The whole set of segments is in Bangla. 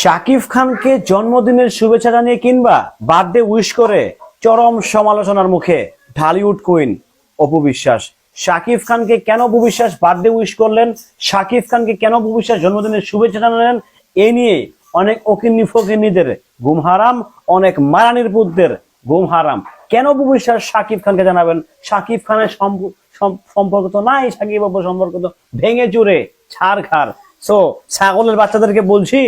শাকিব খানকে জন্মদিনের শুভেচ্ছা জানিয়ে কিংবা বার্থডে উইশ করে চরম সমালোচনার মুখে ঢালিউড কুইন অপু বিশ্বাস। শাকিব খানকে কেন অপু বিশ্বাস বার্থডে উইশ করলেন, শাকিব খানকে কেন অপু বিশ্বাস জন্মদিনের শুভেচ্ছা জানালেন, এ নিয়ে অনেক অকিন্নি ফকিন্নিদের ঘুম হারাম, অনেক মারানির পুতদের ঘুম হারাম। কেন অপু বিশ্বাস শাকিব খানকে জানাবেন? শাকিব খানের সম্পর্ক তো নাই, শাকিব অপু সম্পর্ক তো ভেঙে চুরে ছাড় খার। সো ছাগলের বাচ্চাদেরকে বলছি,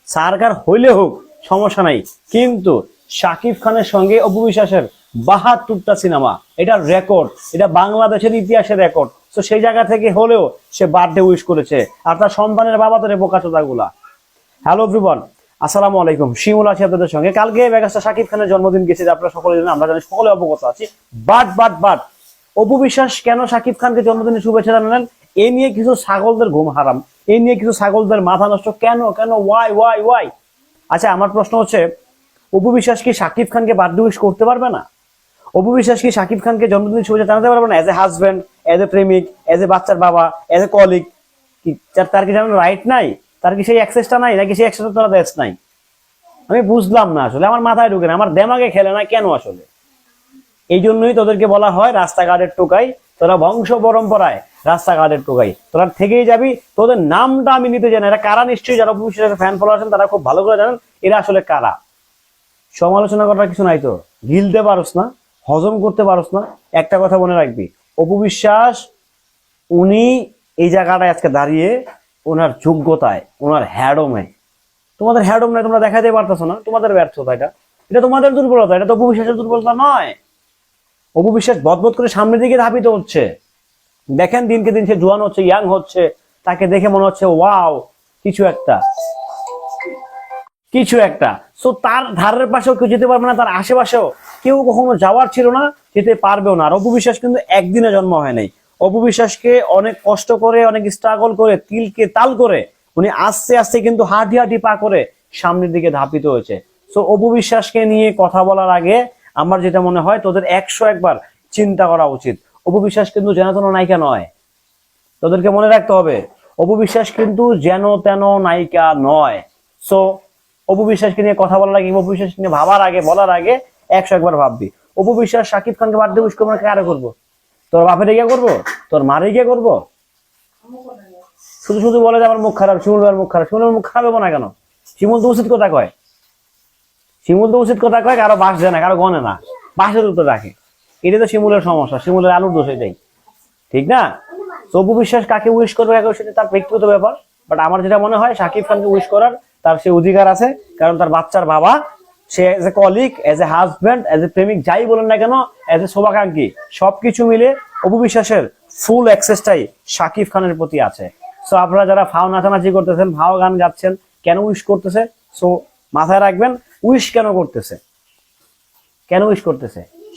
সরকার হইলে হোক সমস্যা নাই, কিন্তু শাকিব খানের সঙ্গে অপু বিশ্বাসের 72টা সিনেমা, এটা রেকর্ড, এটা বাংলাদেশের ইতিহাসের রেকর্ড। তো সেই জায়গা থেকে হলেও সে বার্থডে উইশ করেছে, আর তার সন্তানের বাবা তো বোকাচোদা গুলা। হ্যালো এভরিওয়ান, আসসালামু আলাইকুম। শিমুল আছি আপনাদের সঙ্গে। কালকে মেগাস্টার শাকিব খানের জন্মদিন গেছে, আপনারা সকলে জানেন, আমরা জানি, সকলে অবগত আছি। বাট অপু বিশ্বাস কেন শাকিব খানকে জন্মদিনের শুভেচ্ছা জানালেন, এ নিয়ে কিছু ছাগলদের ঘুম হারাম, এ নিয়ে কিছু ছাগলদের মাথা নষ্ট। কেন কেন ওয়াই? আচ্ছা, আমার প্রশ্ন হচ্ছে, অপু বিশ্বাস কি শাকিব খানকে বার্থডে উইশ করতে পারবে না? অপু বিশ্বাস কি শাকিব খানকে জন্মদিনের শুভেচ্ছা জানাতে পারবে না? As a husband, age a প্রেমিক, এজ এ বাচ্চার বাবা, এজ এ কলিগ, তার কি জানানোর রাইট নাই? তার কি সেই অ্যাক্সেসটা নাই, নাকি সেই অ্যাক্সেসটা তারা দেশ নাই? আমি বুঝলাম না আসলে, আমার মাথায় ঢুকে না, আমার দেমাগে খেলে না কেন আসলে। এই জন্যই তোদেরকে বলা হয় রাস্তাঘাটের টোকাই, তোরা বংশ পরম্পরায় রাস্তাঘাটের টোকাই, তোরা থেকেই যাবি। তোদের নামটা আমি নিতে জানি, এরা কারা নিশ্চয়ই, যারা অপু বিশ্বাসের ফ্যান ফলোয়ার আছেন তারা খুব ভালো করে জানেন এরা আসলে কারা। সমালোচনা করার কিছু নাই তো, গিলতে পারোস না, হজম করতে পারোস না। একটা কথা মনে রাখবি, অপু বিশ্বাস উনি এই জায়গাটায় আজকে দাঁড়িয়ে ওনার যোগ্যতায়, ওনার হ্যাডমে, তোমাদের হ্যাডম নাই, তোমরা দেখাতে পারতেছো না, তোমাদের ব্যর্থতা। এটা তোমাদের দুর্বলতা, এটা তো অপু বিশ্বাসের দুর্বলতা নয়। অপু বিশ্বাস বদবদ করে সামনের দিকে ধাবিত হচ্ছে। দেখেন দিনকে দিন সে জোয়ান হচ্ছে, ইয়াং হচ্ছে, তাকে দেখে মনে হচ্ছে ওয়াও, কিছু একটা। সো তার ধারের পাশেও কেউ যেতে পারবে না, তার আশেপাশেও কেউ কখনো যাওয়ার ছিল না, যেতে পারবেও না। আর অপু বিশ্বাস কিন্তু একদিনে জন্ম হয় নাই। অপু বিশ্বাসকে অনেক কষ্ট করে, অনেক স্ট্রাগল করে, তিলকে তাল করে উনি আস্তে আস্তে কিন্তু হাঁটি পা করে সামনের দিকে ধাপিত হয়েছে। সো অপু বিশ্বাসকে নিয়ে কথা বলার আগে আমার যেটা মনে হয়, তোদের 101 বার চিন্তা করা উচিত। অপু বিশ্বাস কিন্তু যেন তেন নায়িকা নয়, তোদেরকে মনে রাখতে হবে। অপু বিশ্বাস কিন্তু যেন তেন নায়িকা নয়। সো অপু বিশ্বাসকে নিয়ে কথা বলার আগে, অপু বিশ্বাস নিয়ে ভাবার আগে, বলার আগে 101 বার ভাববি। অপু বিশ্বাস শাকিব খানকে বার্থডে উইশ করবো না, কারে করবো? তোর বাপের গিয়ে করবো? তোর মারে গিয়ে করবো? শুধু বলে যে আমার মুখ খারাপ, শিমুল ভাইয়ের মুখ খারাপ। শিমুলের মুখ খারাপ হবো না কেন? শিমুল তো উচিত কথা কয়, কারো বাস দেয় না, কারো গনে না, বাসের উত্তর রাখে। এটা তো শিমুলের সমস্যা, শিমুলের আলুর দোষ এটাই, ঠিক না? অপু বিশ্বাস কাকে উইশ করবে সেটা তার ব্যক্তিগত ব্যাপার। বাট আমার যেটা মনে হয়, শাকিব খানকে উইশ করার তার সে অধিকার আছে, কারণ তার বাচ্চার বাবা, সে as a colleague, as a husband, as a প্রেমিক, যাই বলেন না কেন, এজ এ শুভাকাঙ্ক্ষী, সবকিছু মিলে অপু বিশ্বাসের ফুল অ্যাক্সেসটাই শাকিব খানের প্রতি আছে। সো আপনারা যারা ফাও নাচানাচি করতেছেন, ভাও গান গাচ্ছেন, কেন উইশ করতেছে? সো মাথায় রাখবেন, উইশ কেন করতেছে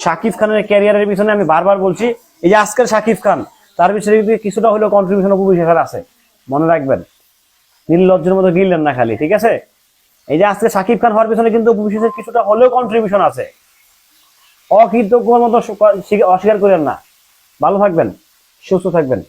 শাকিব খানের ক্যারিয়ারের পিছনে। আমি বারবার বলছি, এই যে আজকের শাকিব খান, তার পিছনে কিছুটা হলেও কন্ট্রিবিউশন অপু বিশ্বাসের আছে, মনে রাখবেন। নির্লজ্জের মতো গিললেন না খালি, ঠিক আছে? এই যে আজকে শাকিব খান হওয়ার পিছনে কিন্তু অপু বিশ্বাসের কিছুটা হলেও কন্ট্রিবিউশন আছে। অকৃতজ্ঞর মতো অস্বীকার করেন না। ভালো থাকবেন, সুস্থ থাকবেন।